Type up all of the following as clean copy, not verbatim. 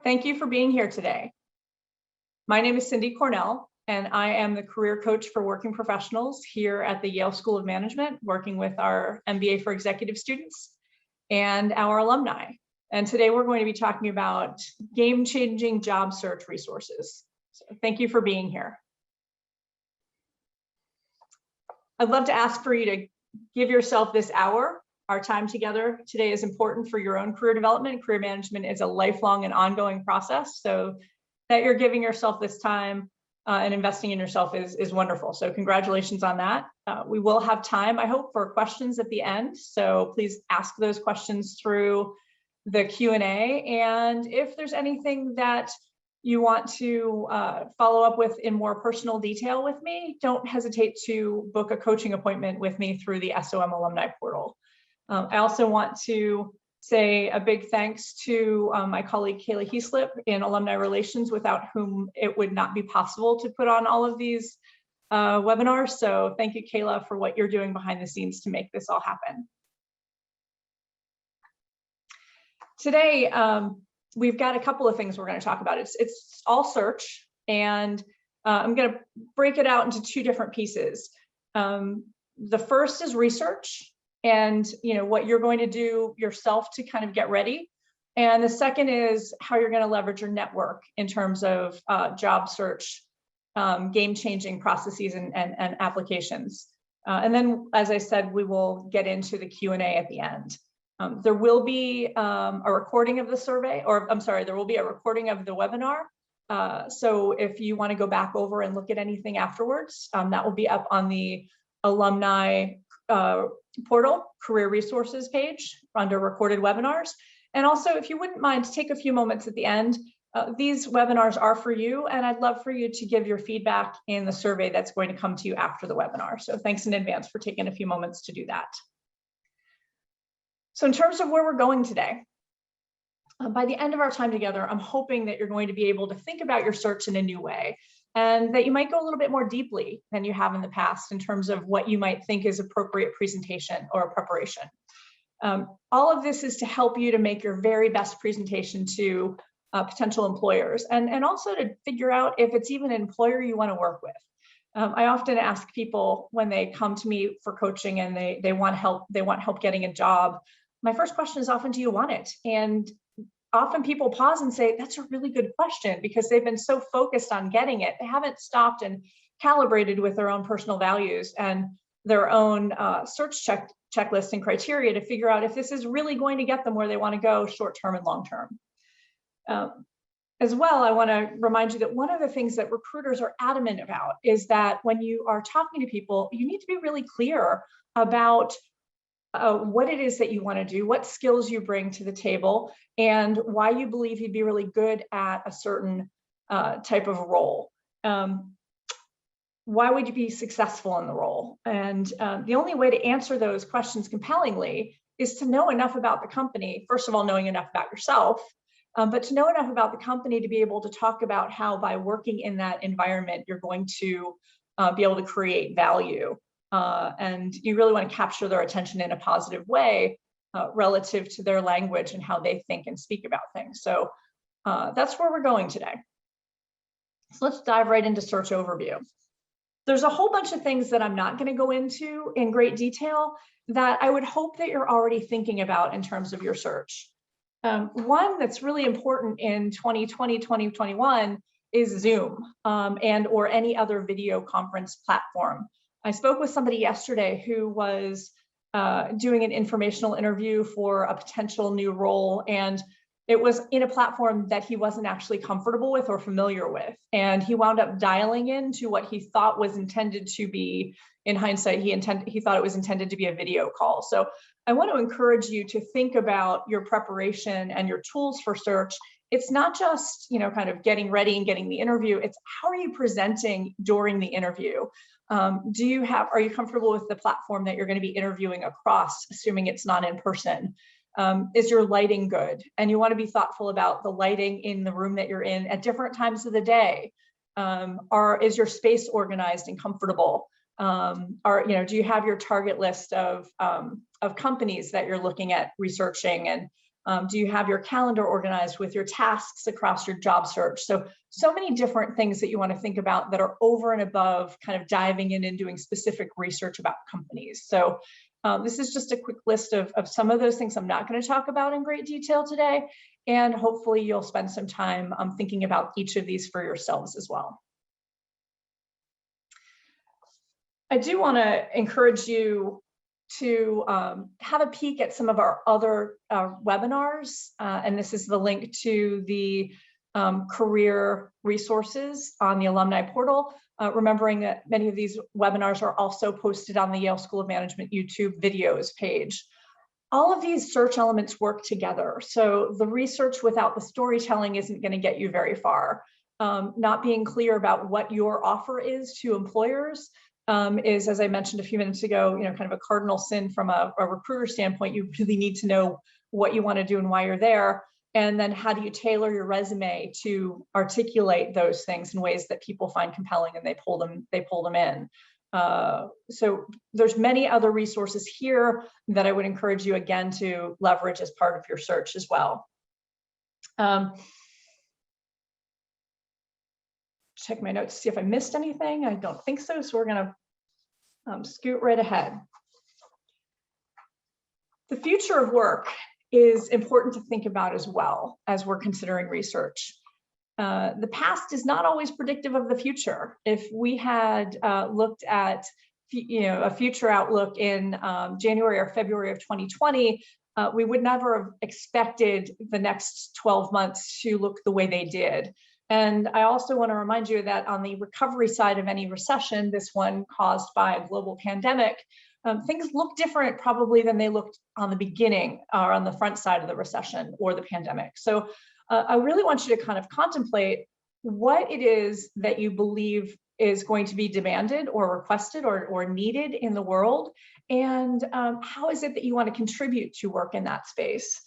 Thank you for being here today. My name is Cindy Cornell, and I am the career coach for working professionals here at the Yale School of Management, working with our MBA for executive students and our alumni. And today we're going to be talking about game-changing job search resources. So thank you for being here. I'd love to ask for you to give yourself this hour. Our time together today is important for your own career development. Career management is a lifelong and ongoing process. So that you're giving yourself this time and investing in yourself is wonderful. So congratulations on that. We will have time, I hope, for questions at the end. So please ask those questions through the Q&A. And if there's anything that you want to follow up with in more personal detail with me, don't hesitate to book a coaching appointment with me through the SOM alumni portal. I also want to say a big thanks to my colleague Kayla Heaslip in Alumni Relations, without whom it would not be possible to put on all of these webinars. So thank you, Kayla, for what you're doing behind the scenes to make this all happen. Today, we've got a couple of things we're going to talk about. It's all search, and I'm going to break it out into two different pieces. The first is research, and what you're going to do yourself to kind of get ready. And the second is how you're going to leverage your network in terms of job search, game-changing processes and applications. And then, as I said, we will get into the Q&A at the end. There will be a recording of the survey, or I'm sorry, there will be a recording of the webinar. So if you want to go back over and look at anything afterwards, that will be up on the alumni portal career resources page under recorded webinars. And also, if you wouldn't mind, take a few moments at the end. These webinars are for you, and I'd love for you to give your feedback in the survey that's going to come to you after the webinar. So thanks in advance for taking a few moments to do that. So in terms of where we're going today, by the end of our time together, I'm hoping that you're going to be able to think about your search in a new way, and that you might go a little bit more deeply than you have in the past in terms of what you might think is appropriate presentation or preparation. All of this is to help you to make your very best presentation to potential employers, and also to figure out if it's even an employer you want to work with. I often ask people when they come to me for coaching and they want help getting a job. My first question is often, do you want it? And often people pause and say, that's a really good question, because they've been so focused on getting it. They haven't stopped and calibrated with their own personal values and their own search checklist and criteria to figure out if this is really going to get them where they want to go short-term and long-term. As well, I want to remind you that one of the things that recruiters are adamant about is that when you are talking to people, you need to be really clear about what it is that you want to do, what skills you bring to the table, and why you believe you'd be really good at a certain type of role. Why would you be successful in the role? And the only way to answer those questions compellingly is to know enough about the company. First of all, knowing enough about yourself, but to know enough about the company to be able to talk about how by working in that environment, you're going to be able to create value. And you really want to capture their attention in a positive way relative to their language and how they think and speak about things. So that's where we're going today. So let's dive right into search overview. There's a whole bunch of things that I'm not going to go into in great detail that I would hope that you're already thinking about in terms of your search. One that's really important in 2020, 2021 is Zoom and or any other video conference platform. I spoke with somebody yesterday who was doing an informational interview for a potential new role, and it was in a platform that he wasn't actually comfortable with or familiar with. And he wound up dialing into what he thought was intended to be, in hindsight, he thought it was intended to be a video call. So I want to encourage you to think about your preparation and your tools for search. It's not just, kind of getting ready and getting the interview. It's how are you presenting during the interview? Are you comfortable with the platform that you're going to be interviewing across, assuming it's not in person? Is your lighting good? And you want to be thoughtful about the lighting in the room that you're in at different times of the day. Is your space organized and comfortable? Do you have your target list of companies that you're looking at researching, and Do you have your calendar organized with your tasks across your job search? So many different things that you want to think about that are over and above kind of diving in and doing specific research about companies. So this is just a quick list of some of those things I'm not going to talk about in great detail today. And hopefully you'll spend some time thinking about each of these for yourselves as well. I do want to encourage you to have a peek at some of our other webinars. And this is the link to the career resources on the alumni portal. Remembering that many of these webinars are also posted on the Yale School of Management YouTube videos page. All of these search elements work together. So the research without the storytelling isn't going to get you very far. Not being clear about what your offer is to employers is, as I mentioned a few minutes ago, kind of a cardinal sin from a recruiter standpoint. You really need to know what you want to do and why you're there. And then how do you tailor your resume to articulate those things in ways that people find compelling and they pull them in. So there's many other resources here that I would encourage you again to leverage as part of your search as well. Check my notes to see if I missed anything. I don't think so. So we're going to scoot right ahead. The future of work is important to think about as well as we're considering research. The past is not always predictive of the future. If we had looked at a future outlook in January or February of 2020, we would never have expected the next 12 months to look the way they did. And I also want to remind you that on the recovery side of any recession, this one caused by a global pandemic, things look different probably than they looked on the beginning or on the front side of the recession or the pandemic. So I really want you to kind of contemplate what it is that you believe is going to be demanded or requested or needed in the world, and how is it that you want to contribute to work in that space.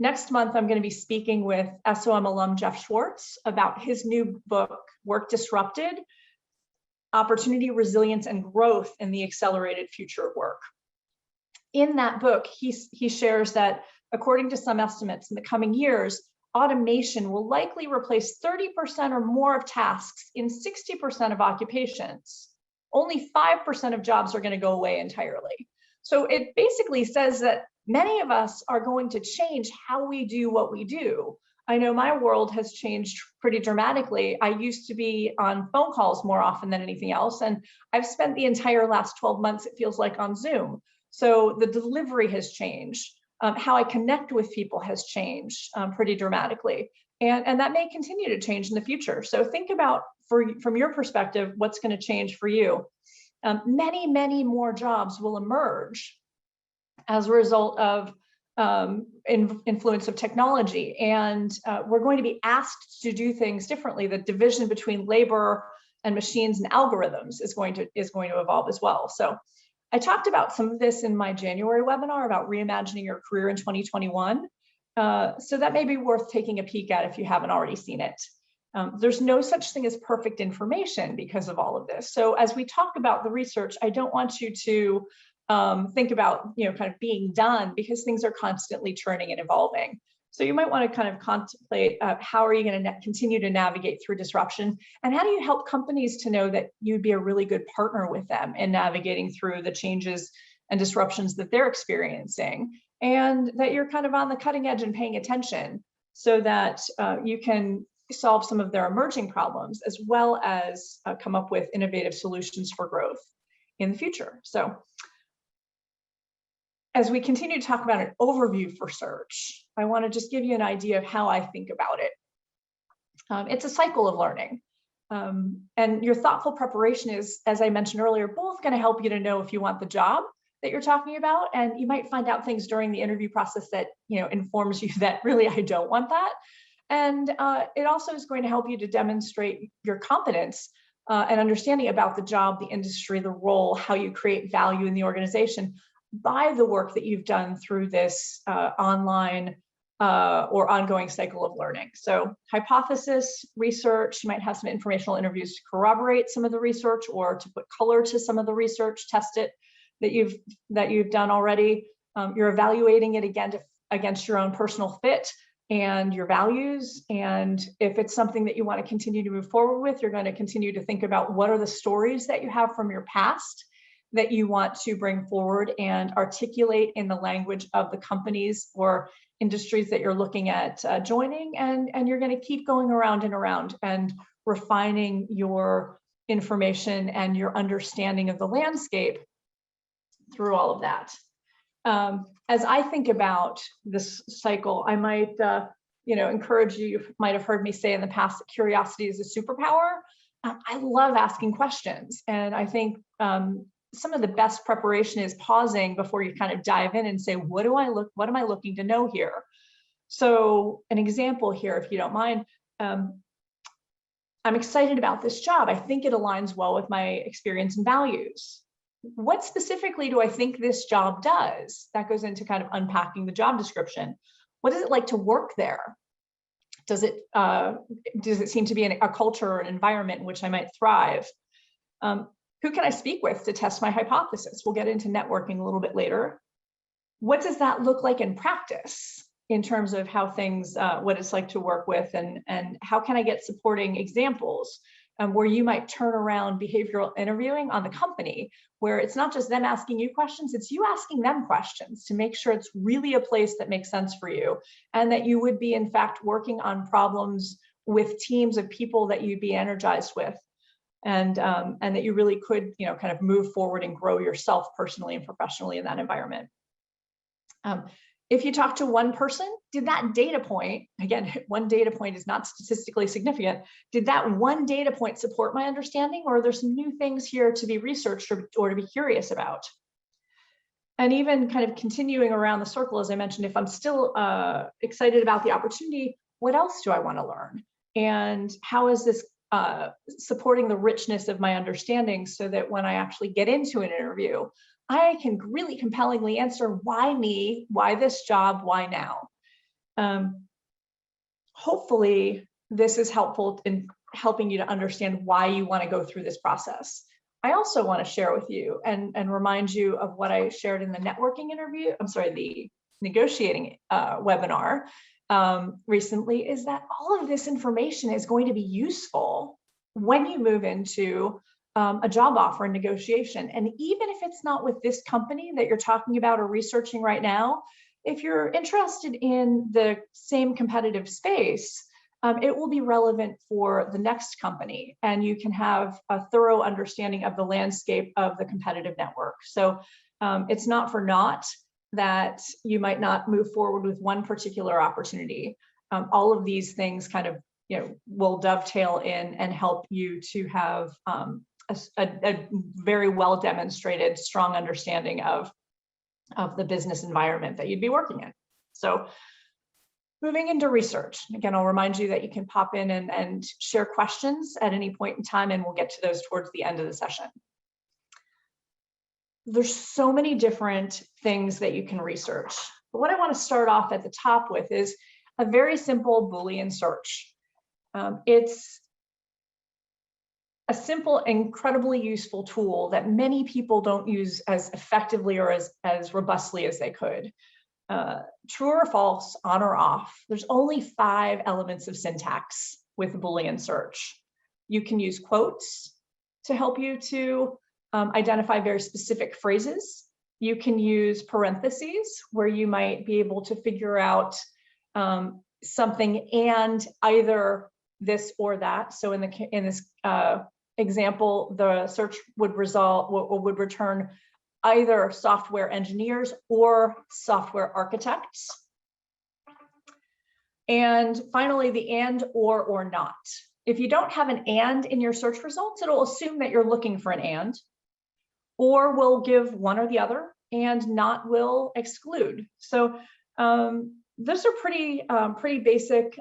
Next month, I'm going to be speaking with SOM alum Jeff Schwartz about his new book, Work Disrupted: Opportunity, Resilience, and Growth in the Accelerated Future of Work. In that book, he shares that according to some estimates, in the coming years, automation will likely replace 30% or more of tasks in 60% of occupations. Only 5% of jobs are going to go away entirely. So it basically says that many of us are going to change how we do what we do. I know my world has changed pretty dramatically. I used to be on phone calls more often than anything else, and I've spent the entire last 12 months, it feels like, on Zoom. So the delivery has changed. How I connect with people has changed pretty dramatically. And that may continue to change in the future. So think about, from your perspective, what's going to change for you. Many, many more jobs will emerge as a result of influence of technology. And we're going to be asked to do things differently. The division between labor and machines and algorithms is going to evolve as well. So I talked about some of this in my January webinar about reimagining your career in 2021. So that may be worth taking a peek at if you haven't already seen it. There's no such thing as perfect information because of all of this. So as we talk about the research, I don't want you to think about, kind of being done, because things are constantly churning and evolving. So you might want to kind of contemplate how are you going to continue to navigate through disruption, and how do you help companies to know that you'd be a really good partner with them in navigating through the changes and disruptions that they're experiencing, and that you're kind of on the cutting edge and paying attention so that you can solve some of their emerging problems, as well as come up with innovative solutions for growth in the future. So as we continue to talk about an overview for search, I want to just give you an idea of how I think about it. It's a cycle of learning. And your thoughtful preparation is, as I mentioned earlier, both going to help you to know if you want the job that you're talking about, and you might find out things during the interview process that informs you that really I don't want that. And it also is going to help you to demonstrate your competence and understanding about the job, the industry, the role, how you create value in the organization by the work that you've done through this online or ongoing cycle of learning. So hypothesis, research, you might have some informational interviews to corroborate some of the research or to put color to some of the research, test it that you've done already. You're evaluating it again against your own personal fit and your values. And if it's something that you want to continue to move forward with, you're going to continue to think about what are the stories that you have from your past that you want to bring forward and articulate in the language of the companies or industries that you're looking at joining. And you're going to keep going around and refining your information and your understanding of the landscape through all of that. As I think about this cycle, I might, encourage you. You might have heard me say in the past that curiosity is a superpower. I love asking questions, and I think some of the best preparation is pausing before you kind of dive in and say, what am I looking to know here? So, an example here, if you don't mind. I'm excited about this job. I think it aligns well with my experience and values. What specifically do I think this job does? That goes into kind of unpacking the job description. What is it like to work there? Does it seem to be a culture or an environment in which I might thrive? Who can I speak with to test my hypothesis? We'll get into networking a little bit later. What does that look like in practice in terms of how things, what it's like to work with, and how can I get supporting examples where you might turn around behavioral interviewing on the company, where it's not just them asking you questions, it's you asking them questions to make sure it's really a place that makes sense for you, and that you would be in fact working on problems with teams of people that you'd be energized with, and that you really could, kind of move forward and grow yourself personally and professionally in that environment. If you talk to one person, did that data point, again, one data point is not statistically significant, did that one data point support my understanding, or are there some new things here to be researched or to be curious about? And even kind of continuing around the circle, as I mentioned, if I'm still excited about the opportunity, what else do I want to learn? And how is this supporting the richness of my understanding, so that when I actually get into an interview, I can really compellingly answer why me, why this job, why now? Hopefully this is helpful in helping you to understand why you want to go through this process. I also want to share with you and remind you of what I shared in the networking interview, the negotiating webinar recently, is that all of this information is going to be useful when you move into a job offer and negotiation. And even if it's not with this company that you're talking about or researching right now, if you're interested in the same competitive space, it will be relevant for the next company, and you can have a thorough understanding of the landscape of the competitive network. So it's not for naught that you might not move forward with one particular opportunity. All of these things kind of will dovetail in and help you to have a very well demonstrated strong understanding of the business environment that you'd be working in. So moving into research, again, I'll remind you that you can pop in and share questions at any point in time, and we'll get to those towards the end of the session. There's so many different things that you can research, but what I want to start off at the top with is a very simple Boolean search. It's a simple, incredibly useful tool that many people don't use as effectively or as robustly as they could. True or false, on or off. There's only 5 elements of syntax with a Boolean search. You can use quotes to help you to identify very specific phrases. You can use parentheses, where you might be able to figure out something and either this or that. So in this example, the search would return either software engineers or software architects. And finally, the and or not. If you don't have an and in your search results, it'll assume that you're looking for an and, or will give one or the other, and not will exclude. So those are pretty basic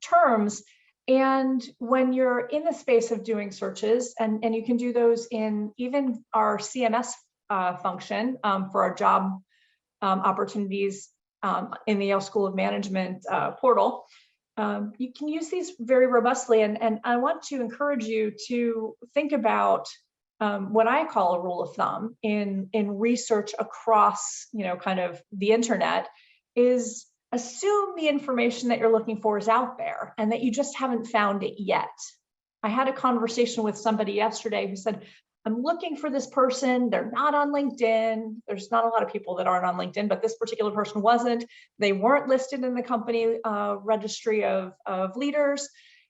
terms. And when you're in the space of doing searches, and you can do those in even our CMS function for our job opportunities in the Yale School of Management portal, you can use these very robustly. And I want to encourage you to think about what I call a rule of thumb in research across, kind of the internet, is assume the information that you're looking for is out there and that you just haven't found it yet. I had a conversation with somebody yesterday who said, I'm looking for this person. They're not on LinkedIn. There's not a lot of people that aren't on LinkedIn, but this particular person wasn't. They weren't listed in the company registry of leaders.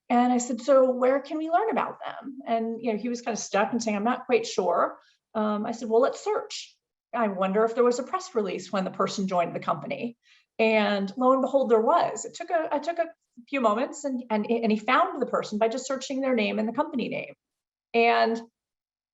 And I said, so where can we learn about them? And he was kind of stuck and saying, I'm not quite sure. I said, well, let's search. I wonder if there was a press release when the person joined the company. And lo and behold, there was. It took a few moments, and he found the person by just searching their name and the company name. And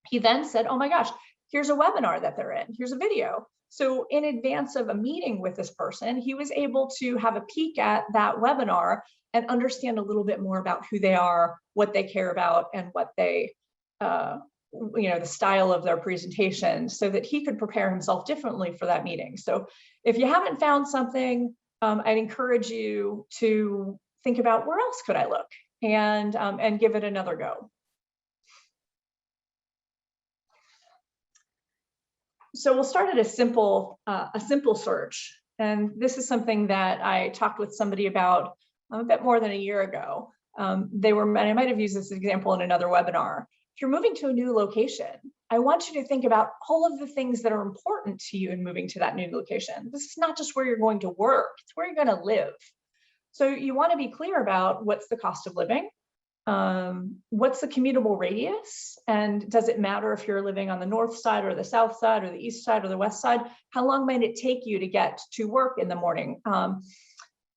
he then said, oh my gosh, here's a webinar that they're in. Here's a video. So in advance of a meeting with this person, he was able to have a peek at that webinar and understand a little bit more about who they are, what they care about, and what they, the style of their presentation, so that he could prepare himself differently for that meeting. So if you haven't found something, I'd encourage you to think about where else could I look, and give it another go. So we'll start at a simple search. And this is something that I talked with somebody about a bit more than a year ago. I might have used this example in another webinar. If you're moving to a new location, I want you to think about all of the things that are important to you in moving to that new location. This is not just where you're going to work, it's where you're going to live. So you want to be clear about what's the cost of living, what's the commutable radius, and does it matter if you're living on the north side or the south side or the east side or the west side? How long might it take you to get to work in the morning?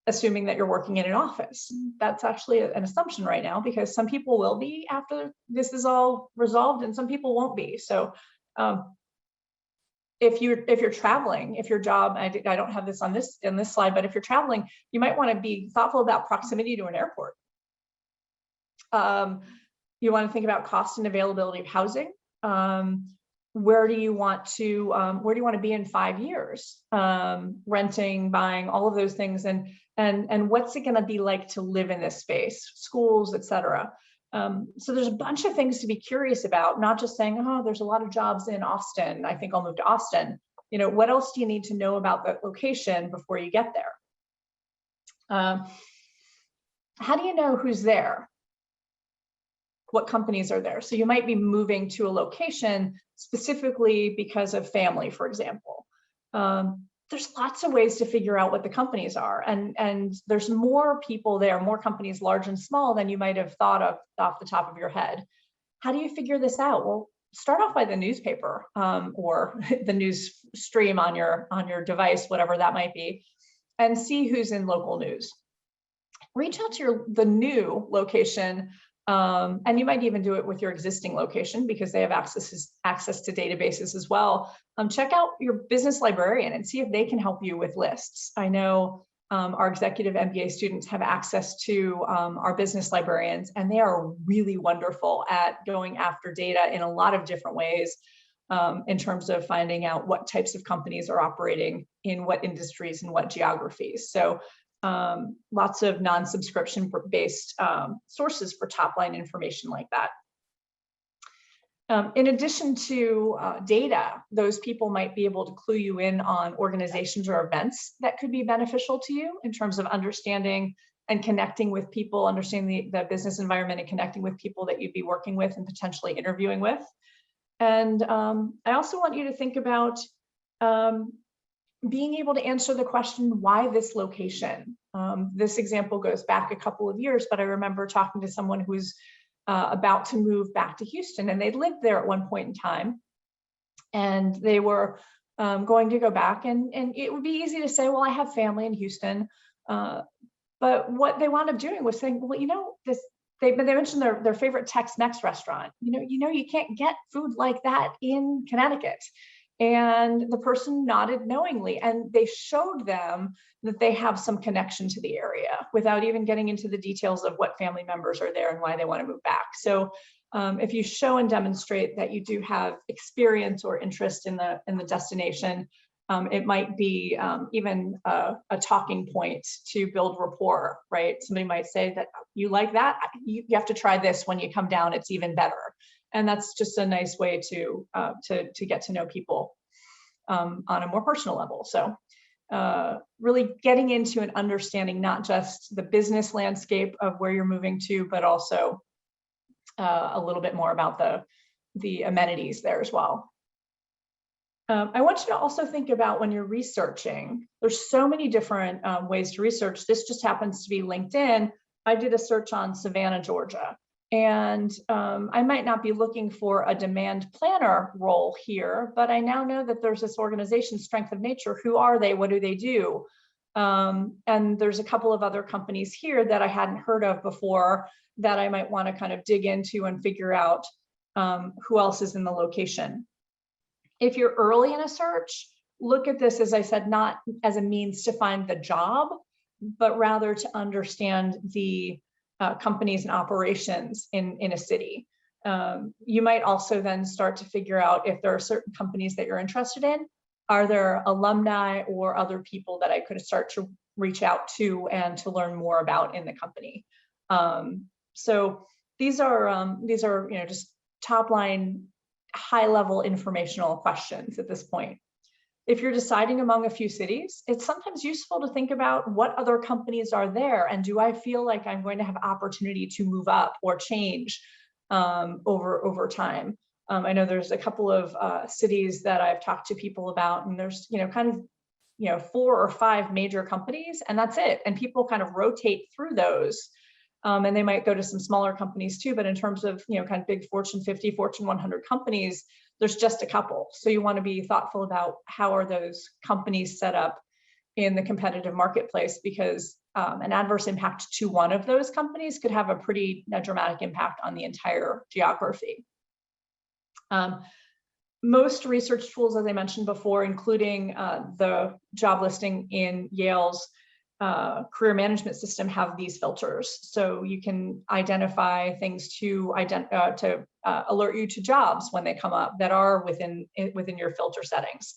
Assuming that you're working in an office. That's actually an assumption right now, because some people will be after this is all resolved and some people won't be. So if you're traveling, if your job, I don't have this on this slide, but if you're traveling, you might want to be thoughtful about proximity to an airport. You want to think about cost and availability of housing. Where do you want to be in 5 years? Renting, buying, all of those things, and what's it going to be like to live in this space? Schools, etc. So there's a bunch of things to be curious about, not just saying, oh, there's a lot of jobs in Austin, I think I'll move to Austin. What else do you need to know about that location before you get there? How do you know who's there? What companies are there? So you might be moving to a location specifically because of family, for example. There's lots of ways to figure out what the companies are, and there's more people there, more companies, large and small, than you might have thought of off the top of your head. How do you figure this out? Well, start off by the newspaper or the news stream on your device, whatever that might be, and see who's in local news. Reach out to the new location. And you might even do it with your existing location, because they have access to databases as well. Check out your business librarian and see if they can help you with lists. I know our executive MBA students have access to our business librarians, and they are really wonderful at going after data in a lot of different ways in terms of finding out what types of companies are operating in what industries and what geographies. So lots of non-subscription based sources for top line information like that. In addition to data, those people might be able to clue you in on organizations or events that could be beneficial to you in terms of understanding and connecting with people, understanding the business environment and connecting with people that you'd be working with and potentially interviewing with. And I also want you to think about being able to answer the question, why this location? This example goes back a couple of years, but I remember talking to someone who's about to move back to Houston, and they'd lived there at one point in time, and they were going to go back, and it would be easy to say, well, I have family in Houston, but what they wound up doing was saying, well, they mentioned their favorite Tex-Mex restaurant. You can't get food like that in Connecticut. And the person nodded knowingly, and they showed them that they have some connection to the area without even getting into the details of what family members are there and why they want to move back. So if you show and demonstrate that you do have experience or interest in the destination, it might be even a talking point to build rapport, right? Somebody might say that you like that, you have to try this when you come down, it's even better. And that's just a nice way to get to know people on a more personal level. So really getting into and understanding not just the business landscape of where you're moving to, but also a little bit more about the amenities there as well. I want you to also think about when you're researching, there's so many different ways to research. This just happens to be LinkedIn. I did a search on Savannah, Georgia, and I might not be looking for a demand planner role here, but I now know that there's this organization, Strength of Nature. Who are they? What do they do? And there's a couple of other companies here that I hadn't heard of before that I might want to kind of dig into and figure out who else is in the location. If you're early in a search, look at this, as I said, not as a means to find the job, but rather to understand the companies and operations in a city. You might also then start to figure out if there are certain companies that you're interested in. Are there alumni or other people that I could start to reach out to and to learn more about in the company? So these are just top line, high level informational questions at this point. If you're deciding among a few cities, it's sometimes useful to think about what other companies are there, and do I feel like I'm going to have opportunity to move up or change over time. I know there's a couple of cities that I've talked to people about, and there's kind of 4 or 5 major companies, and that's it. And people kind of rotate through those. And they might go to some smaller companies too, but in terms of kind of big Fortune 50, Fortune 100 companies, there's just a couple. So you want to be thoughtful about how are those companies set up in the competitive marketplace, because an adverse impact to one of those companies could have a pretty dramatic impact on the entire geography. Most research tools, as I mentioned before, including the job listing in Yale's career management system, have these filters. So you can identify things to alert you to jobs when they come up that are within your filter settings.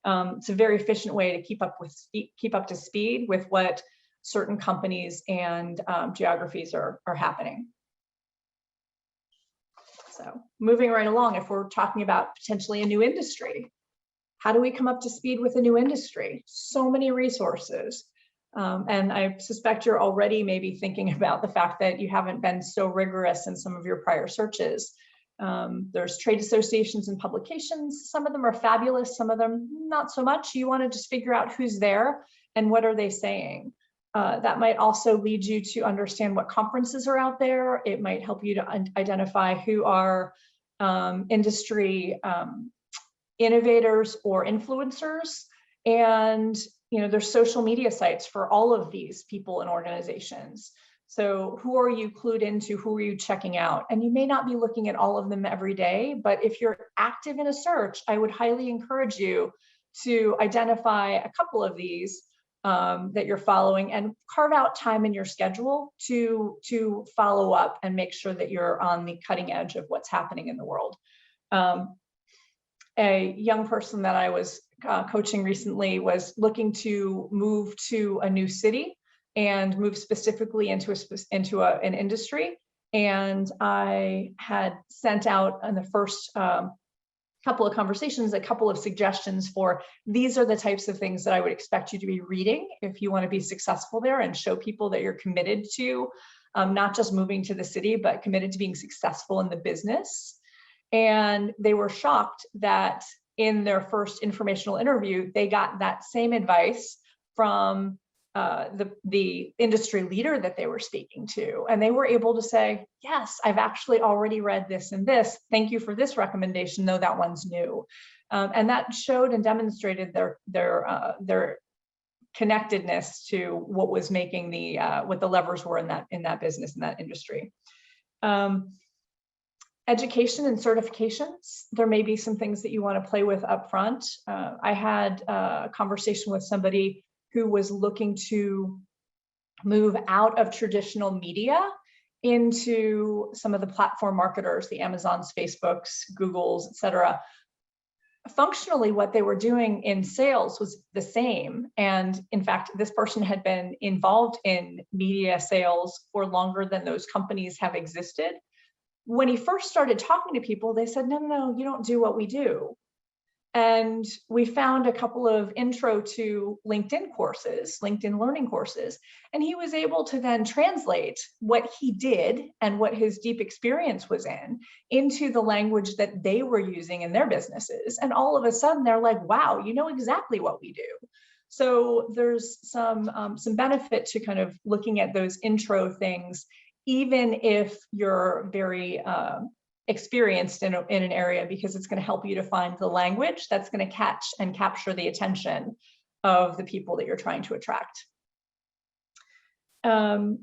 It's a very efficient way to keep up to speed with what certain companies and geographies are happening. So moving right along, if we're talking about potentially a new industry, how do we come up to speed with a new industry? So many resources. And I suspect you're already maybe thinking about the fact that you haven't been so rigorous in some of your prior searches. There's trade associations and publications. Some of them are fabulous, some of them not so much. You want to just figure out who's there and what are they saying. That might also lead you to understand what conferences are out there. It might help you to identify who are industry innovators or influencers. And there's social media sites for all of these people and organizations. So who are you clued into? Who are you checking out? And you may not be looking at all of them every day, but if you're active in a search, I would highly encourage you to identify a couple of these that you're following and carve out time in your schedule to follow up and make sure that you're on the cutting edge of what's happening in the world. A young person that I was coaching recently was looking to move to a new city and move specifically into an industry. And I had sent out in the first couple of conversations, a couple of suggestions for these are the types of things that I would expect you to be reading if you want to be successful there and show people that you're committed to not just moving to the city, but committed to being successful in the business. And they were shocked that in their first informational interview, they got that same advice from the industry leader that they were speaking to. And they were able to say, yes, I've actually already read this and this. Thank you for this recommendation, though that one's new. And that showed and demonstrated their connectedness to what was making what the levers were in that business, in that industry. Education and certifications, there may be some things that you want to play with up front. I had a conversation with somebody who was looking to move out of traditional media into some of the platform marketers, the Amazons, Facebooks, Googles, et cetera. Functionally, what they were doing in sales was the same. And in fact, this person had been involved in media sales for longer than those companies have existed. When he first started talking to people, they said, no, you don't do what we do. And we found a couple of intro to LinkedIn courses, LinkedIn learning courses, and he was able to then translate what he did and what his deep experience was in into the language that they were using in their businesses. And all of a sudden they're like, wow, you know exactly what we do. So there's some benefit to kind of looking at those intro things, even if you're very experienced in an area, because it's going to help you to find the language that's going to catch and capture the attention of the people that you're trying to attract. You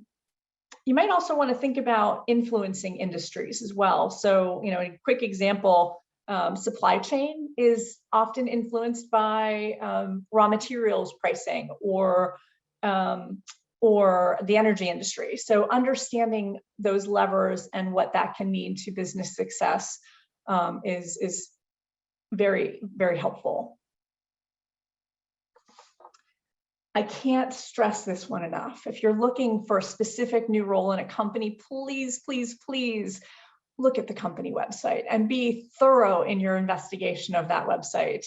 might also want to think about influencing industries as well. So, you know, a quick example, supply chain is often influenced by raw materials pricing or the energy industry. So understanding those levers and what that can mean to business success is very, very helpful. I can't stress this one enough. If you're looking for a specific new role in a company, please, please, please look at the company website and be thorough in your investigation of that website.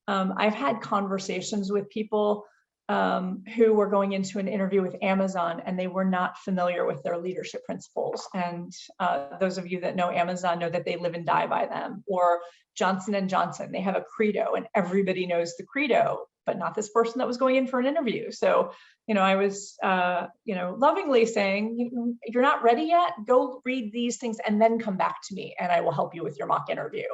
I've had conversations with people who were going into an interview with Amazon and they were not familiar with their leadership principles. And those of you that know Amazon know that they live and die by them. Or Johnson & Johnson, they have a credo and everybody knows the credo, but not this person that was going in for an interview. So, you know, I was, you know, lovingly saying, you're not ready yet, go read these things and then come back to me and I will help you with your mock interview.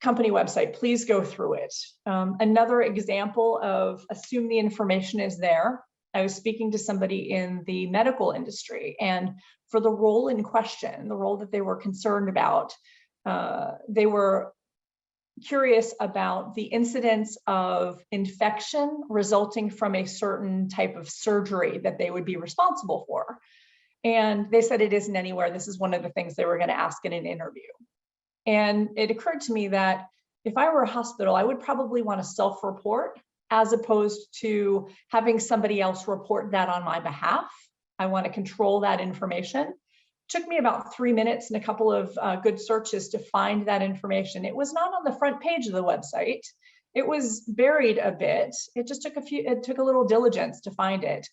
Company website, please go through it. Another example of assume the information is there. I was speaking to somebody in the medical industry, and for the role in question, the role that they were concerned about, they were curious about the incidence of infection resulting from a certain type of surgery that they would be responsible for. And they said it isn't anywhere. This is one of the things they were going to ask in an interview. And it occurred to me that if I were a hospital, I would probably want to self-report as opposed to having somebody else report that on my behalf. I want to control that information. It took me about 3 minutes and a couple of good searches to find that information. It was not on the front page of the website. It was buried a bit. It just took it took a little diligence to find it.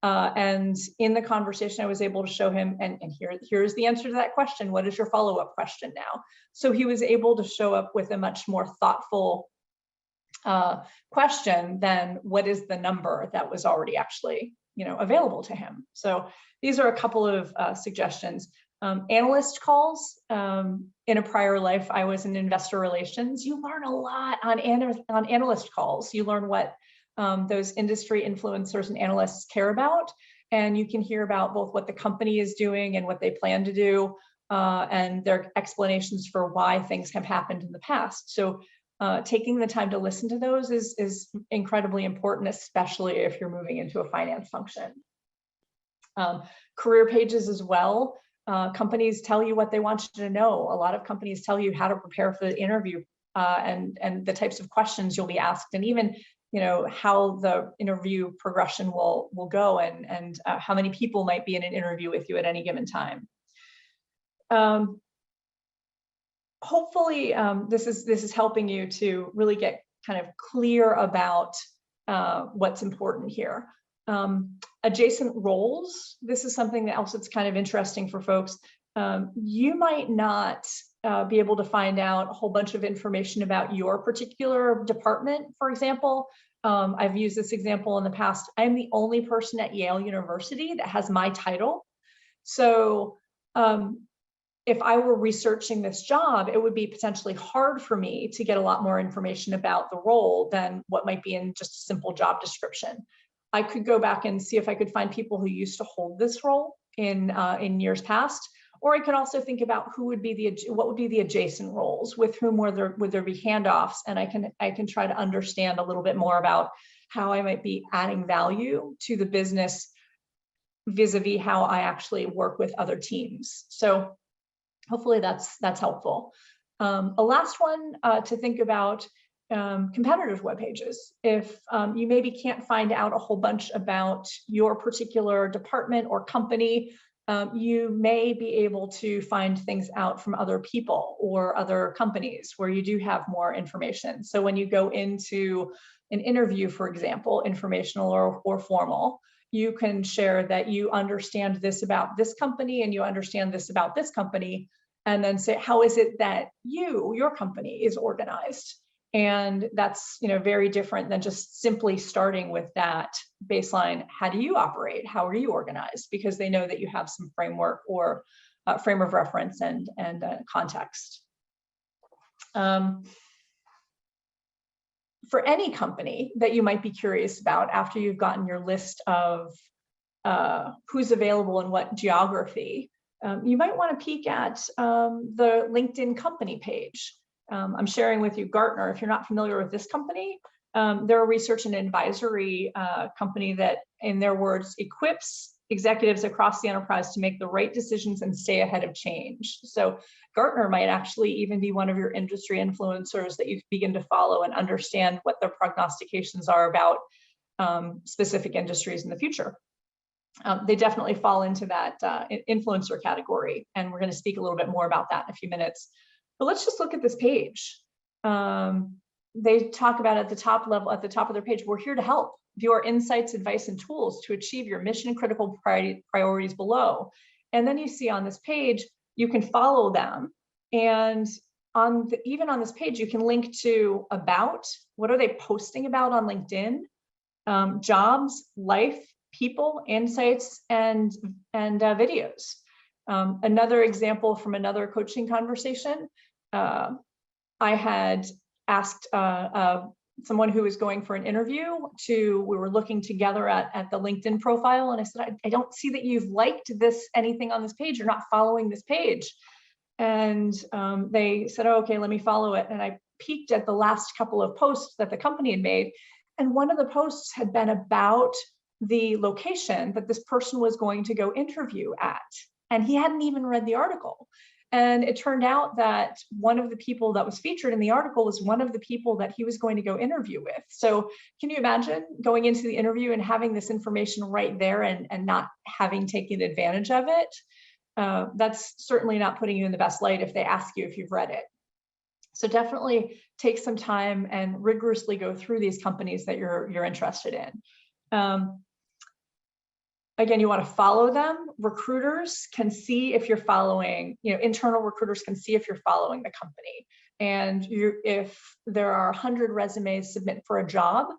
And in the conversation, I was able to show him, and here's the answer to that question. What is your follow-up question now? So he was able to show up with a much more thoughtful question than what is the number that was already actually, you know, available to him. So these are a couple of suggestions. Analyst calls. In a prior life, I was in investor relations. You learn a lot on analyst calls. You learn what those industry influencers and analysts care about. And you can hear about both what the company is doing and what they plan to do, and their explanations for why things have happened in the past. So taking the time to listen to those is incredibly important, especially if you're moving into a finance function. Career pages as well. Companies tell you what they want you to know. A lot of companies tell you how to prepare for the interview and the types of questions you'll be asked, and even, you know, how the interview progression will go, and how many people might be in an interview with you at any given time. Hopefully, this is helping you to really get kind of clear about what's important here. Adjacent roles. This is something else that's kind of interesting for folks. You might not be able to find out a whole bunch of information about your particular department, for example. I've used this example in the past. I'm the only person at Yale University that has my title. So if I were researching this job, it would be potentially hard for me to get a lot more information about the role than what might be in just a simple job description. I could go back and see if I could find people who used to hold this role in years past. Or I could also think about who would be what would be the adjacent roles, with whom would there be handoffs, and I can try to understand a little bit more about how I might be adding value to the business vis-a-vis how I actually work with other teams. So hopefully that's helpful. A last one to think about, competitors' web pages. If you maybe can't find out a whole bunch about your particular department or company, you may be able to find things out from other people or other companies where you do have more information. So when you go into an interview, for example, informational or formal, you can share that you understand this about this company and you understand this about this company, and then say, how is it that your company is organized? And that's, very different than just simply starting with that baseline. How do you operate? How are you organized? Because they know that you have some framework or frame of reference and context. For any company that you might be curious about after you've gotten your list of who's available in what geography, you might want to peek at the LinkedIn company page. I'm sharing with you Gartner. If you're not familiar with this company, they're a research and advisory company that, in their words, equips executives across the enterprise to make the right decisions and stay ahead of change. So Gartner might actually even be one of your industry influencers that you begin to follow and understand what their prognostications are about specific industries in the future. They definitely fall into that influencer category, and we're going to speak a little bit more about that in a few minutes. But let's just look at this page. They talk about at the top of their page, we're here to help. View our insights, advice, and tools to achieve your mission critical priorities below. And then you see on this page, you can follow them. And even on this page, you can link to about, what are they posting about on LinkedIn? Jobs, life, people, insights, and videos. Another example from another coaching conversation, I had asked someone who was going for an interview we were looking together at the LinkedIn profile, and I said, I don't see that you've liked anything on this page. You're not following this page. And they said, oh, okay, let me follow it. And I peeked at the last couple of posts that the company had made. And one of the posts had been about the location that this person was going to go interview at. And he hadn't even read the article. And it turned out that one of the people that was featured in the article was one of the people that he was going to go interview with. So can you imagine going into the interview and having this information right there and not having taken advantage of it? That's certainly not putting you in the best light if they ask you if you've read it. So definitely take some time and rigorously go through these companies that you're interested in. Again, you want to follow them. Recruiters can see if you're following, internal recruiters can see if you're following the company. And if there are 100 resumes submitted for a job,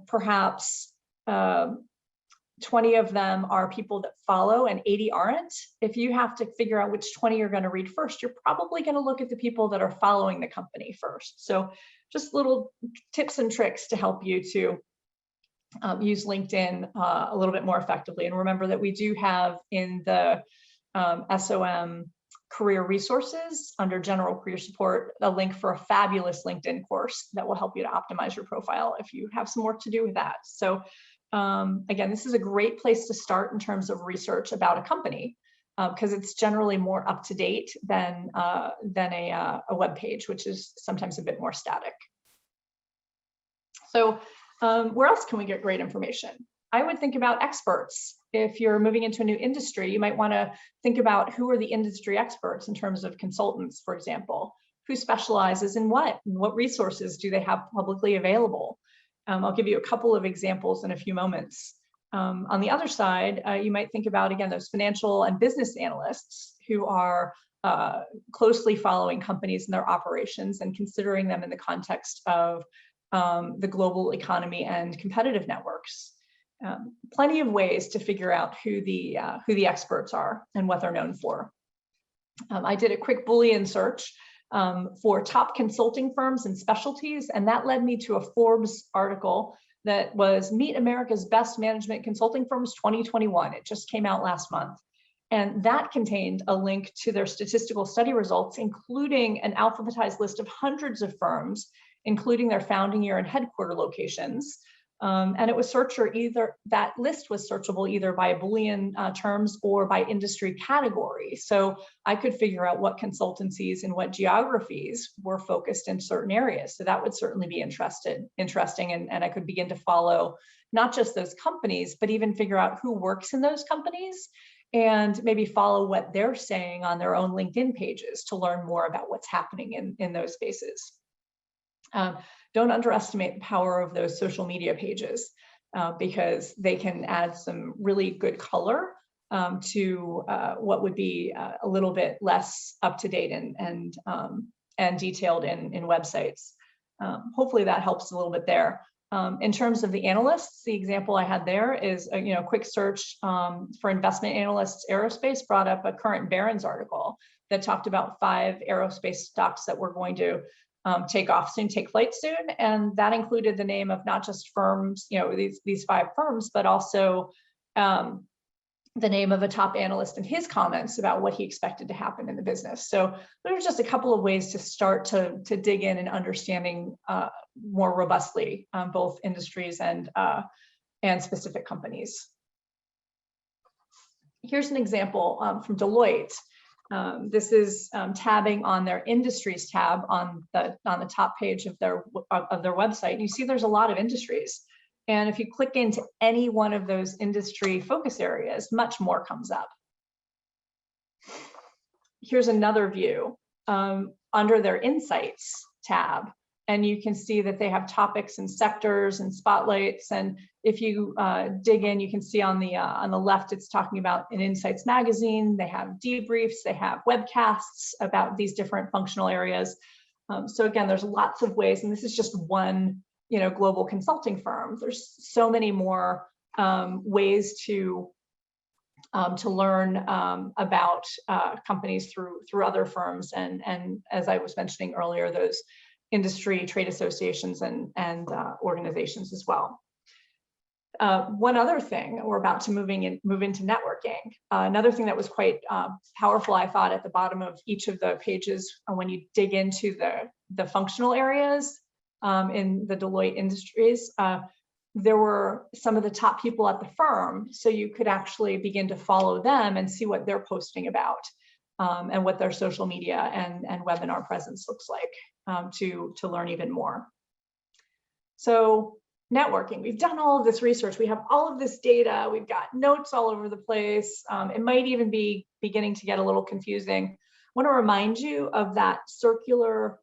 perhaps 20 of them are people that follow and 80 aren't. If you have to figure out which 20 you're going to read first, you're probably going to look at the people that are following the company first. So just little tips and tricks to help you to use LinkedIn a little bit more effectively. And remember that we do have in the SOM career resources under general career support, a link for a fabulous LinkedIn course that will help you to optimize your profile if you have some work to do with that. So again, this is a great place to start in terms of research about a company because it's generally more up to date than a web page, which is sometimes a bit more static. So where else can we get great information? I would think about experts. If you're moving into a new industry, you might want to think about who are the industry experts in terms of consultants, for example. Who specializes in what? And what resources do they have publicly available? I'll give you a couple of examples in a few moments. On the other side, you might think about, again, those financial and business analysts who are closely following companies and their operations and considering them in the context of the global economy and competitive networks. Plenty of ways to figure out who the experts are and what they're known for. I did a quick Boolean search for top consulting firms and specialties, and that led me to a Forbes article that was Meet America's Best Management Consulting Firms 2021. It just came out last month. And that contained a link to their statistical study results, including an alphabetized list of hundreds of firms, including their founding year and headquarter locations. And it was that list was searchable either by Boolean terms or by industry category. So I could figure out what consultancies and what geographies were focused in certain areas. So that would certainly be interesting. And I could begin to follow not just those companies, but even figure out who works in those companies and maybe follow what they're saying on their own LinkedIn pages to learn more about what's happening in those spaces. Don't underestimate the power of those social media pages because they can add some really good color to what would be a little bit less up to date and detailed in websites. Hopefully that helps a little bit there. In terms of the analysts, the example I had there is a quick search for investment analysts aerospace brought up a current Barron's article that talked about 5 aerospace stocks that were going to take off soon, take flight soon, and that included the name of not just firms, these 5 firms, but also the name of a top analyst in his comments about what he expected to happen in the business. So there's just a couple of ways to start to dig in and understanding more robustly both industries and specific companies. Here's an example from Deloitte. This is tabbing on their industries tab on the top page of their website. And you see there's a lot of industries. And if you click into any one of those industry focus areas, much more comes up. Here's another view under their Insights tab. And you can see that they have topics and sectors and spotlights. And if you dig in, you can see on the left, it's talking about an Insights magazine. They have debriefs, they have webcasts about these different functional areas. So again, there's lots of ways, and this is just one global consulting firm. There's so many more ways to learn about companies through other firms, and as I was mentioning earlier, those industry trade associations and organizations as well. One other thing, we're about to move into networking. Another thing that was quite powerful, I thought, at the bottom of each of the pages when you dig into the functional areas in the Deloitte industries, there were some of the top people at the firm, so you could actually begin to follow them and see what they're posting about and what their social media and webinar presence looks like to learn even more. So networking, we've done all of this research, we have all of this data, we've got notes all over the place. It might even be beginning to get a little confusing. I want to remind you of that circular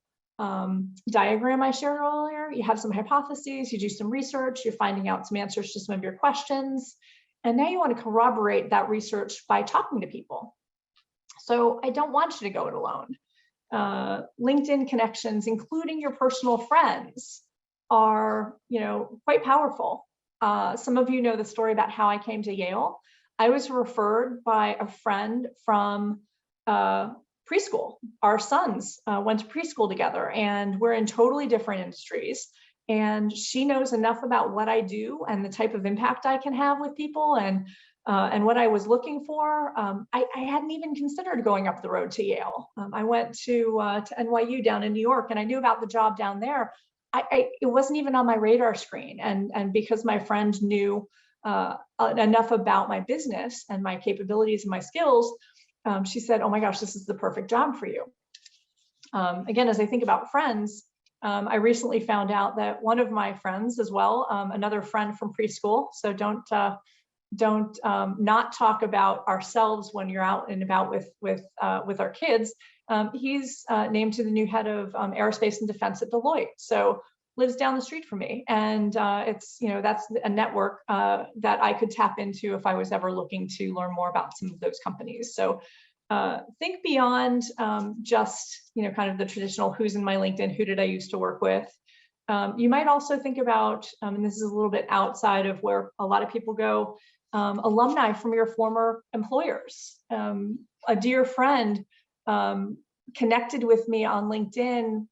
diagram I shared earlier. You have some hypotheses, you do some research, you're finding out some answers to some of your questions, and now you want to corroborate that research by talking to people. So I don't want you to go it alone. LinkedIn connections, including your personal friends, are quite powerful. Some of you know the story about how I came to Yale. I was referred by a friend from preschool. Our sons went to preschool together, and we're in totally different industries. And she knows enough about what I do and the type of impact I can have with people and what I was looking for. I hadn't even considered going up the road to Yale. I went to NYU down in New York, and I knew about the job down there. It wasn't even on my radar screen. And because my friend knew enough about my business and my capabilities and my skills, she said, "Oh my gosh, this is the perfect job for you." Again, as I think about friends, I recently found out that one of my friends as well, another friend from preschool, so don't not talk about ourselves when you're out and about with our kids. He's named to the new head of aerospace and defense at Deloitte, so lives down the street from me, and it's that's a network that I could tap into if I was ever looking to learn more about some of those companies. So think beyond just kind of the traditional who's in my LinkedIn, who did I used to work with. You might also think about, and this is a little bit outside of where a lot of people go, alumni from your former employers. A dear friend connected with me on LinkedIn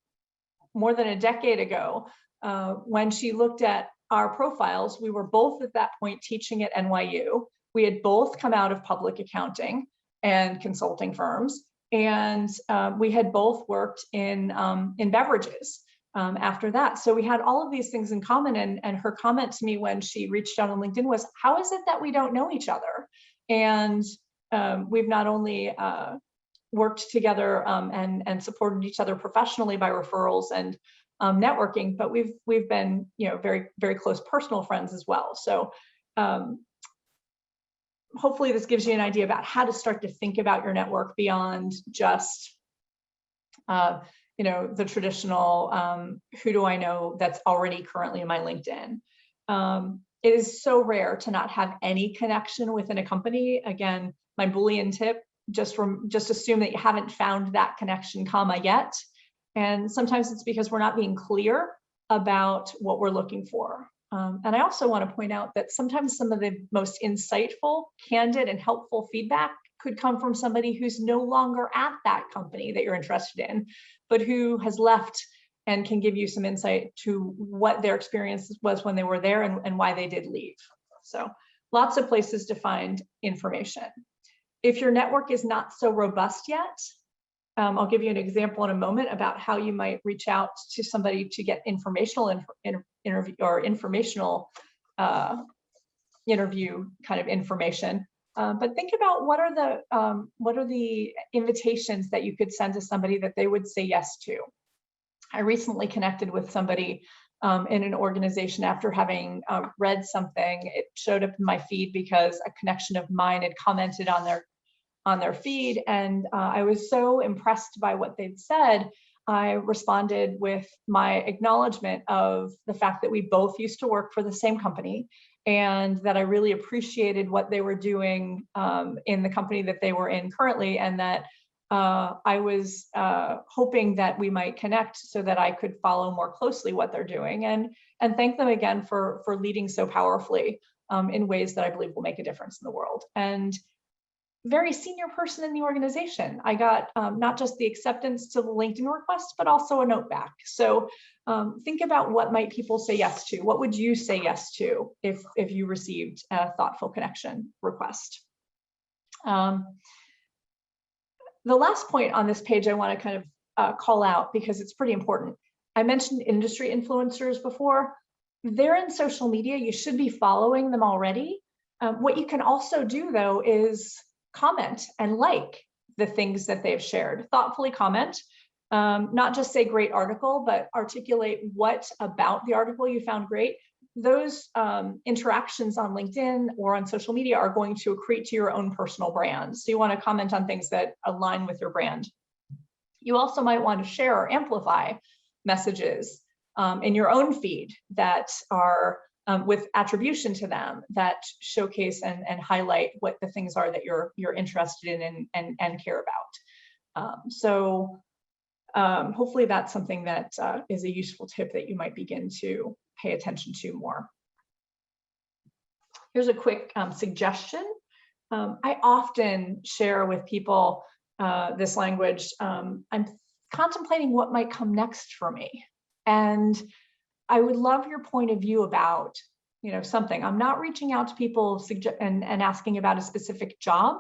more than a decade ago. When she looked at our profiles, we were both at that point teaching at NYU. We had both come out of public accounting and consulting firms, and we had both worked in beverages after that. So we had all of these things in common, and her comment to me when she reached out on LinkedIn was, "How is it that we don't know each other?" And we've not only worked together and supported each other professionally by referrals and networking, but we've been very, very close personal friends as well. So hopefully this gives you an idea about how to start to think about your network beyond just the traditional who do I know that's already currently in my LinkedIn. It is so rare to not have any connection within a company. Again, my Boolean tip, just assume that you haven't found that connection comma yet. And sometimes it's because we're not being clear about what we're looking for. And I also want to point out that sometimes some of the most insightful, candid, and helpful feedback could come from somebody who's no longer at that company that you're interested in, but who has left and can give you some insight to what their experience was when they were there and why they did leave. So lots of places to find information. If your network is not so robust yet, I'll give you an example in a moment about how you might reach out to somebody to get informational interview or informational interview kind of information. But think about what are the invitations that you could send to somebody that they would say yes to. I recently connected with somebody in an organization after having read something. It showed up in my feed because a connection of mine had commented on their feed, and I was so impressed by what they'd said. I responded with my acknowledgement of the fact that we both used to work for the same company, and that I really appreciated what they were doing in the company that they were in currently, and that I was hoping that we might connect so that I could follow more closely what they're doing, and thank them again for leading so powerfully in ways that I believe will make a difference in the world. And very senior person in the organization, I got not just the acceptance to the LinkedIn request, but also a note back. So think about what might people say yes to. What would you say yes to if you received a thoughtful connection request? The last point on this page I want to kind of call out because it's pretty important. I mentioned industry influencers before. They're in social media. You should be following them already. What you can also do, though, is comment and like the things that they've shared. Thoughtfully comment, not just say great article, but articulate what about the article you found great. Those interactions on LinkedIn or on social media are going to accrete to your own personal brand. So you want to comment on things that align with your brand. You also might want to share or amplify messages in your own feed that are with attribution to them, that showcase and highlight what the things are that you're interested in and care about. So hopefully that's something that is a useful tip that you might begin to pay attention to more. Here's a quick suggestion. I often share with people this language. I'm contemplating what might come next for me. And I would love your point of view about, something. I'm not reaching out to people and asking about a specific job.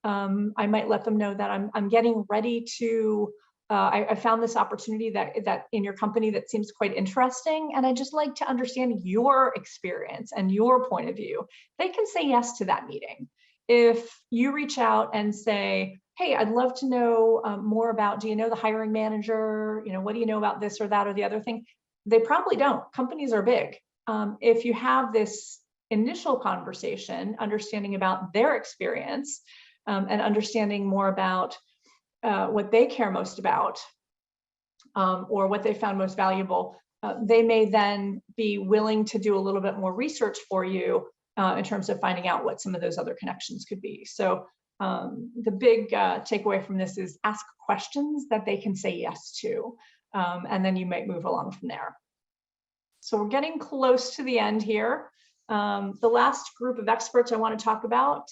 I might let them know that I'm getting ready to, I found this opportunity that in your company that seems quite interesting. And I'd just like to understand your experience and your point of view. They can say yes to that meeting. If you reach out and say, hey, I'd love to know more about, do you know the hiring manager? What do you know about this or that or the other thing? They probably don't. Companies are big. If you have this initial conversation, understanding about their experience and understanding more about what they care most about or what they found most valuable, they may then be willing to do a little bit more research for you in terms of finding out what some of those other connections could be. So the big takeaway from this is ask questions that they can say yes to. And then you might move along from there. So we're getting close to the end here. The last group of experts I want to talk about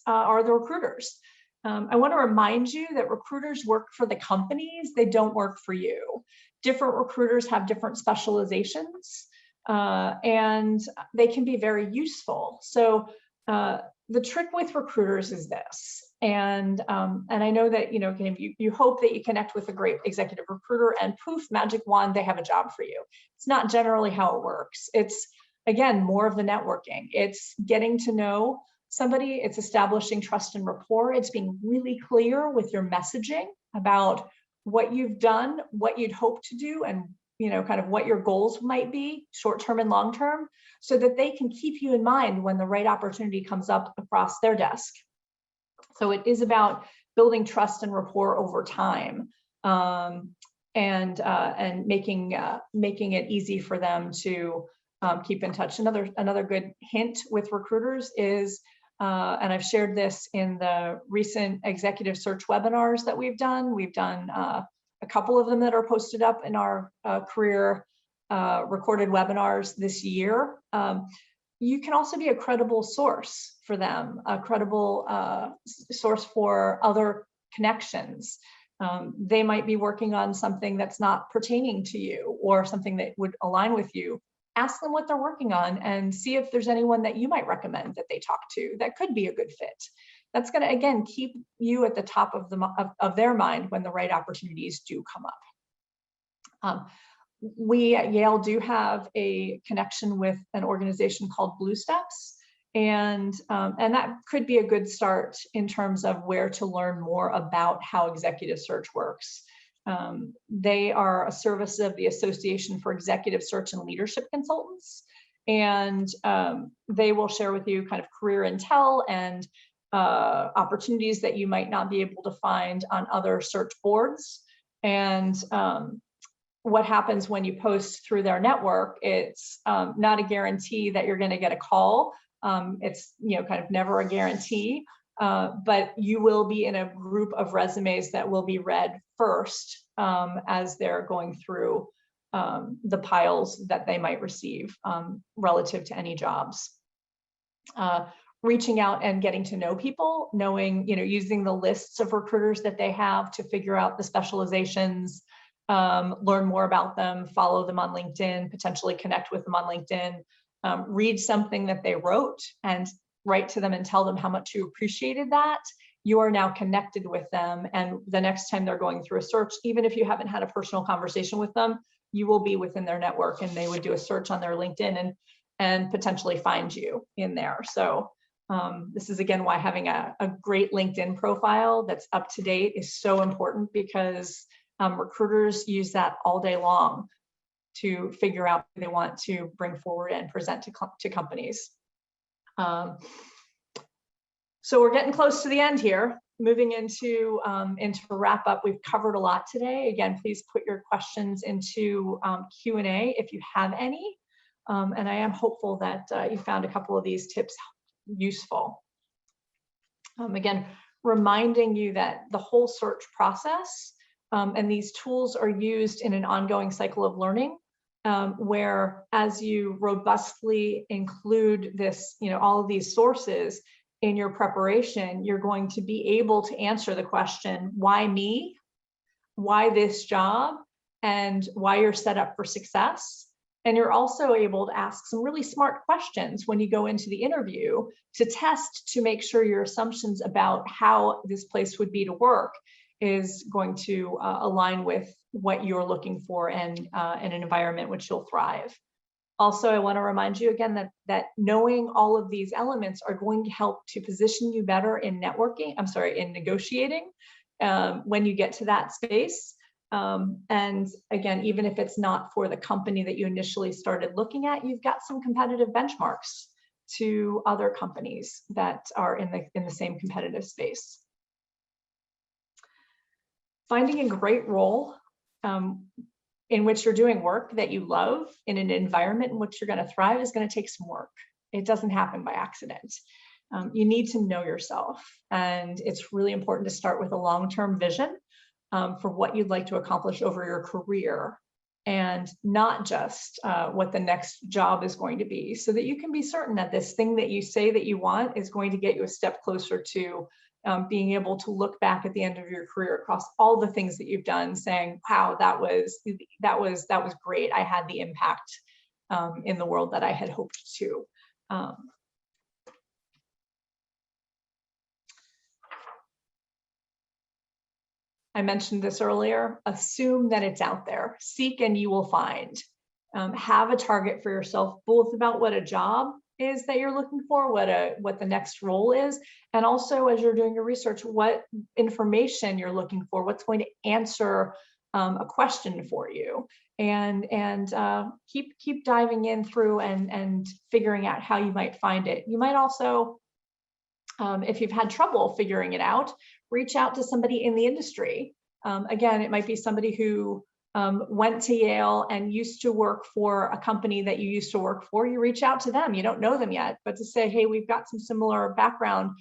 are the recruiters. I want to remind you that recruiters work for the companies, they don't work for you. Different recruiters have different specializations, and they can be very useful. So the trick with recruiters is this, and I know that you hope that you connect with a great executive recruiter and poof, magic wand, they have a job for you. It's not generally how it works. It's, again, more of the networking. It's getting to know somebody, it's establishing trust and rapport, it's being really clear with your messaging about what you've done, what you'd hope to do, and kind of what your goals might be, short-term and long-term, so that they can keep you in mind when the right opportunity comes up across their desk. So it is about building trust and rapport over time, and making it easy for them to keep in touch. Another good hint with recruiters is, and I've shared this in the recent executive search webinars that we've done. We've done a couple of them that are posted up in our career recorded webinars this year. You can also be a credible source for them, a credible source for other connections. They might be working on something that's not pertaining to you or something that would align with you. Ask them what they're working on and see if there's anyone that you might recommend that they talk to that could be a good fit. That's going to, again, keep you at the top of their mind when the right opportunities do come up. We at Yale do have a connection with an organization called Blue Steps, and that could be a good start in terms of where to learn more about how executive search works. They are a service of the Association for Executive Search and Leadership Consultants, and they will share with you kind of career intel and opportunities that you might not be able to find on other search boards. And what happens when you post through their network, it's not a guarantee that you're going to get a call. It's kind of never a guarantee, but you will be in a group of resumes that will be read first as they're going through the piles that they might receive relative to any jobs. Reaching out and getting to know people, knowing, using the lists of recruiters that they have to figure out the specializations, learn more about them, follow them on LinkedIn, potentially connect with them on LinkedIn, read something that they wrote and write to them and tell them how much you appreciated that. You are now connected with them. And the next time they're going through a search, even if you haven't had a personal conversation with them, you will be within their network and they would do a search on their LinkedIn and potentially find you in there. So this is, again, why having a great LinkedIn profile that's up to date is so important, because recruiters use that all day long to figure out who they want to bring forward and present to companies. So we're getting close to the end here. Moving into wrap up, we've covered a lot today. Again, please put your questions into Q&A if you have any. And I am hopeful that you found a couple of these tips useful. Again, reminding you that the whole search process and these tools are used in an ongoing cycle of learning, where as you robustly include this, all of these sources in your preparation, you're going to be able to answer the question, why me, why this job, and why you're set up for success. And you're also able to ask some really smart questions when you go into the interview to test to make sure your assumptions about how this place would be to work is going to align with what you're looking for and in an environment which you'll thrive. Also, I want to remind you again that knowing all of these elements are going to help to position you better in in negotiating when you get to that space. And again, even if it's not for the company that you initially started looking at, you've got some competitive benchmarks to other companies that are in the same competitive space. Finding a great role in which you're doing work that you love in an environment in which you're going to thrive is going to take some work. It doesn't happen by accident. You need to know yourself, and it's really important to start with a long-term vision for what you'd like to accomplish over your career, and not just what the next job is going to be, so that you can be certain that this thing that you say that you want is going to get you a step closer to being able to look back at the end of your career across all the things that you've done, saying, wow, that was great. I had the impact in the world that I had hoped to. I mentioned this earlier, assume that it's out there. Seek and you will find. Have a target for yourself, both about what a job is that you're looking for, what the next role is, and also as you're doing your research, what information you're looking for, what's going to answer a question for you, and keep diving in through and figuring out how you might find it. You might also, if you've had trouble figuring it out, reach out to somebody in the industry. Again, it might be somebody who went to Yale and used to work for a company that you used to work for. You reach out to them. You don't know them yet, but to say, hey, we've got some similar background.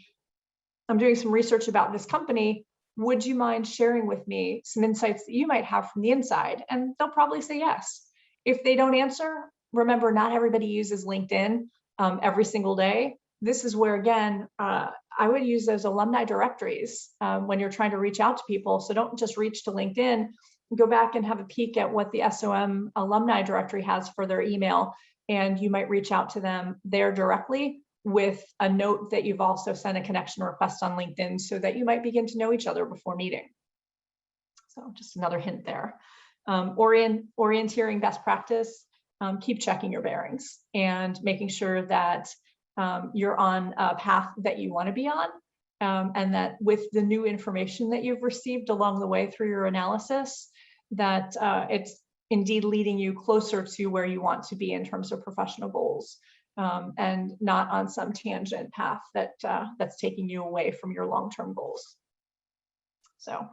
I'm doing some research about this company. Would you mind sharing with me some insights that you might have from the inside? And they'll probably say yes. If they don't answer, remember, not everybody uses LinkedIn every single day. This is where, again, I would use those alumni directories when you're trying to reach out to people. So don't just reach to LinkedIn. Go back and have a peek at what the SOM alumni directory has for their email, and you might reach out to them there directly with a note that you've also sent a connection request on LinkedIn, so that you might begin to know each other before meeting. So just another hint there. Orienteering best practice, keep checking your bearings and making sure that you're on a path that you want to be on, and that with the new information that you've received along the way through your analysis, that it's indeed leading you closer to where you want to be in terms of professional goals, and not on some tangent path that that's taking you away from your long-term goals. So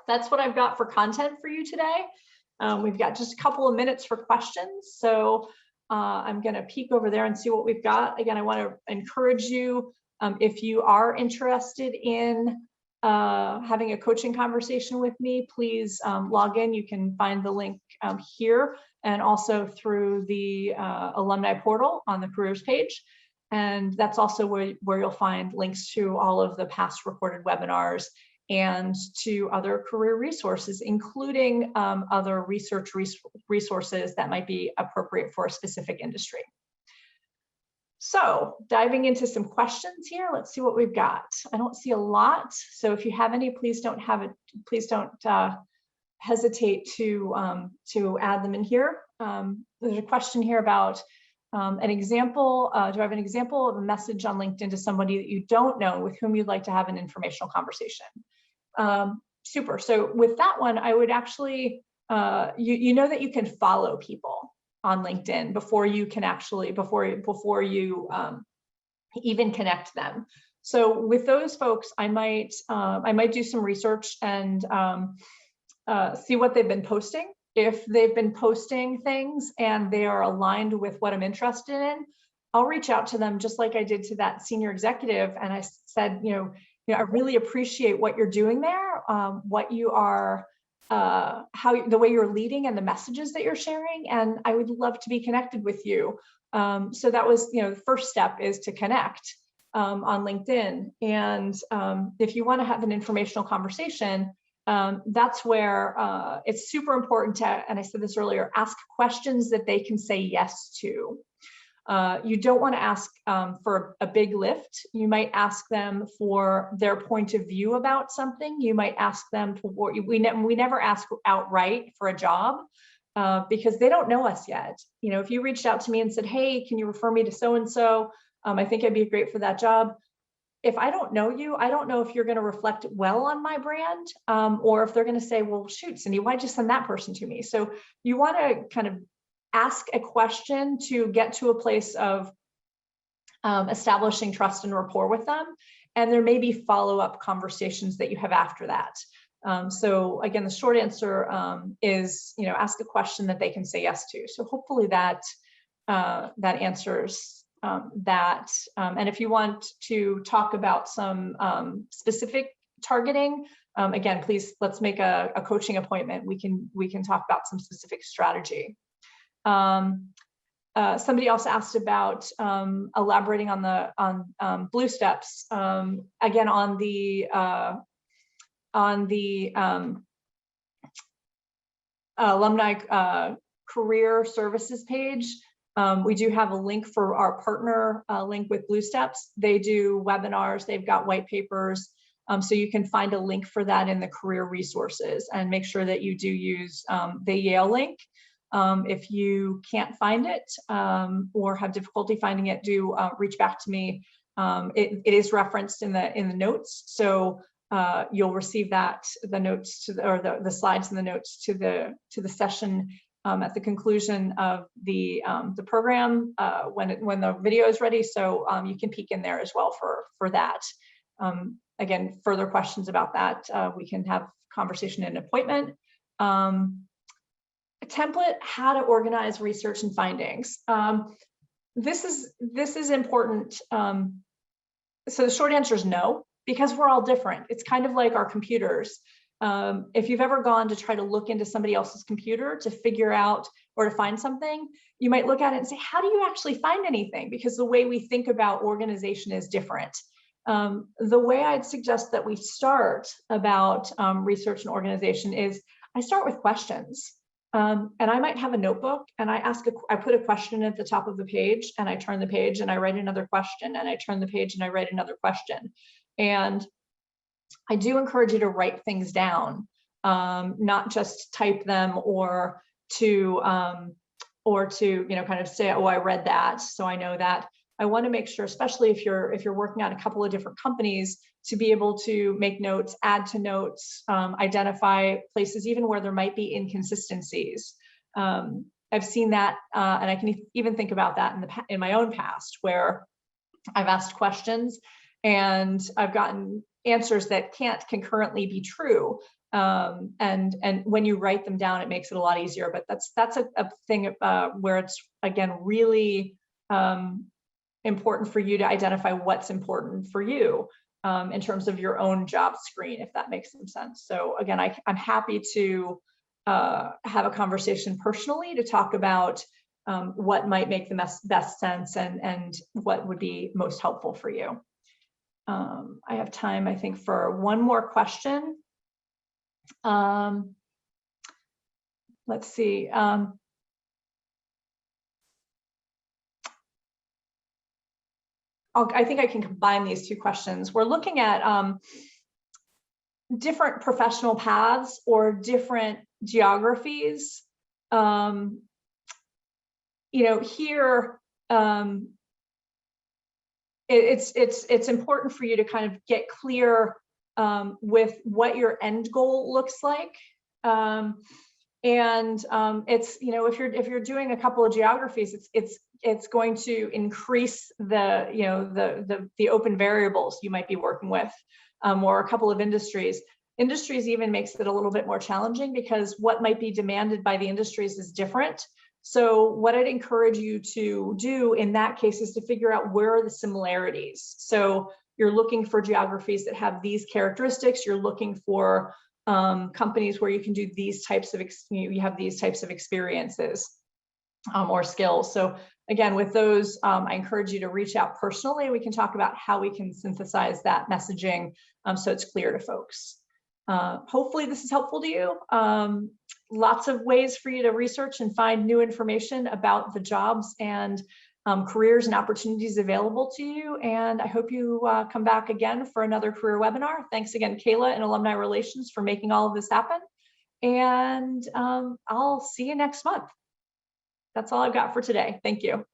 that's what I've got for content for you today. We've got just a couple of minutes for questions. So I'm going to peek over there and see what we've got. Again, I want to encourage you, if you are interested in having a coaching conversation with me, please log in. You can find the link here and also through the alumni portal on the careers page. And that's also where you'll find links to all of the past recorded webinars and to other career resources, including other research resources that might be appropriate for a specific industry. So diving into some questions here, let's see what we've got. I don't see a lot, so if you have any, please don't hesitate to add them in here. There's a question here about an example. Do I have an example of a message on LinkedIn to somebody that you don't know with whom you'd like to have an informational conversation? Super. So with that one, I would actually, you know that you can follow people on LinkedIn before you can actually, before you even connect them. So with those folks, I might do some research and see what they've been posting. If they've been posting things and they are aligned with what I'm interested in, I'll reach out to them just like I did to that senior executive. And I said, I really appreciate what you're doing there, what you are, the way you're leading and the messages that you're sharing. And I would love to be connected with you. So that was, the first step is to connect on LinkedIn. And if you want to have an informational conversation, that's where it's super important to, and I said this earlier, ask questions that they can say yes to. You don't want to ask for a big lift. You might ask them for their point of view about something. You might ask them for, we never ask outright for a job because they don't know us yet. If you reached out to me and said, hey, can you refer me to so-and-so? I think I'd be great for that job. If I don't know you, I don't know if you're going to reflect well on my brand, or if they're going to say, well, shoot, Cindy, why'd you send that person to me? So you want to kind of ask a question to get to a place of establishing trust and rapport with them. And there may be follow-up conversations that you have after that. So again, the short answer is, ask a question that they can say yes to. So hopefully that answers that. And if you want to talk about some specific targeting, again, please, let's make a coaching appointment. We can talk about some specific strategy. Somebody else asked about elaborating on Blue Steps. Again, on the alumni career services page, we do have a link for our partner link with Blue Steps. They do webinars, they've got white papers. So you can find a link for that in the career resources, and make sure that you do use the Yale link. If you can't find it or have difficulty finding it, do reach back to me. It is referenced in the notes. So you'll receive the notes to the slides and the notes to the session at the conclusion of the program when the video is ready. So you can peek in there as well for that. Again, further questions about that, we can have conversation in an appointment. A template, how to organize research and findings. This is important. So the short answer is no, because we're all different. It's kind of like our computers. If you've ever gone to try to look into somebody else's computer to figure out or to find something, you might look at it and say, how do you actually find anything? Because the way we think about organization is different. The way I'd suggest that we start about research and organization is I start with questions. And I might have a notebook and I put a question at the top of the page and I turn the page and I write another question and I turn the page and I write another question. And I do encourage you to write things down, not just type them or to kind of say, oh, I read that, so I know that. I want to make sure, especially if you're working on a couple of different companies, to be able to make notes, add to notes, identify places even where there might be inconsistencies. I've seen that, and I can even think about that in my own past, where I've asked questions and I've gotten answers that can't concurrently be true. And when you write them down, it makes it a lot easier. But that's a thing where it's, again, really important for you to identify what's important for you in terms of your own job screen, if that makes some sense. So again, I'm happy to have a conversation personally to talk about what might make the best sense and what would be most helpful for you. I have time, I think, for one more question. Let's see. I think I can combine these two questions. We're looking at different professional paths or different geographies. Here, it's important for you to kind of get clear with what your end goal looks like. It's, if you're doing a couple of geographies, it's going to increase the open variables you might be working with, or a couple of industries. Industries even makes it a little bit more challenging because what might be demanded by the industries is different. So what I'd encourage you to do in that case is to figure out where are the similarities. So you're looking for geographies that have these characteristics. You're looking for companies where you can do these types of, you have these types of experiences or skills. So again, with those, I encourage you to reach out personally. We can talk about how we can synthesize that messaging so it's clear to folks. Hopefully this is helpful to you. Lots of ways for you to research and find new information about the jobs and careers and opportunities available to you. And I hope you come back again for another career webinar. Thanks again, Kayla and Alumni Relations, for making all of this happen. And I'll see you next month. That's all I've got for today. Thank you.